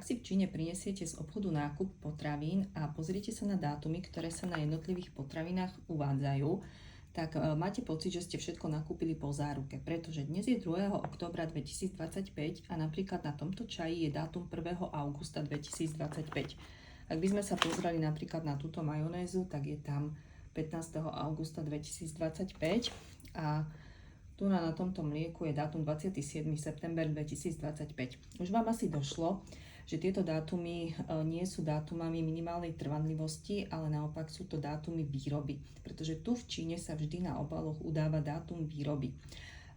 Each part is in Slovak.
Ak si v Číne prinesiete z obchodu nákup potravín a pozriete sa na dátumy, ktoré sa na jednotlivých potravinách uvádzajú, tak máte pocit, že ste všetko nakúpili po záruke, pretože dnes je 2. októbra 2025 a napríklad na tomto čaji je dátum 1. augusta 2025. Ak by sme sa pozreli napríklad na túto majonézu, tak je tam 15. augusta 2025 a tu na tomto mlieku je dátum 27. september 2025. Už vám asi došlo, že tieto dátumy nie sú dátumami minimálnej trvanlivosti, ale naopak sú to dátumy výroby, pretože tu v Číne sa vždy na obaloch udáva dátum výroby.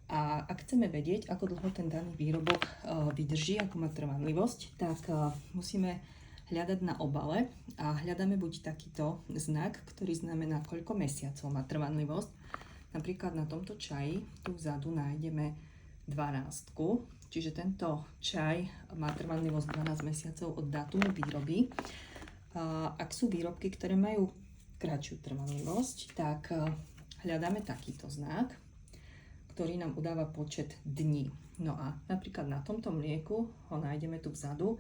A ak chceme vedieť, ako dlho ten daný výrobok vydrží, ako má trvanlivosť, tak musíme hľadať na obale a hľadáme buď takýto znak, ktorý znamená, koľko mesiacov má trvanlivosť. Napríklad na tomto čaji tu vzadu nájdeme 12, čiže tento čaj má trvanlivosť 12 mesiacov od dátumu výroby. Ak sú výrobky, ktoré majú kratšiu trvanlivosť, tak hľadáme takýto znak, ktorý nám udáva počet dní. No a napríklad na tomto mlieku ho nájdeme tu vzadu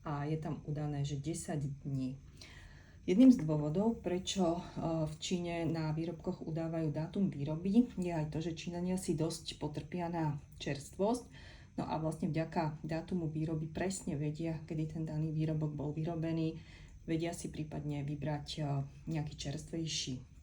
a je tam udané, že 10 dní. Jedným z dôvodov, prečo v Číne na výrobkoch udávajú dátum výroby, je aj to, že Číňania si dosť potrpia na čerstvosť. No a vlastne vďaka dátumu výroby presne vedia, kedy ten daný výrobok bol vyrobený, vedia si prípadne vybrať nejaký čerstvejší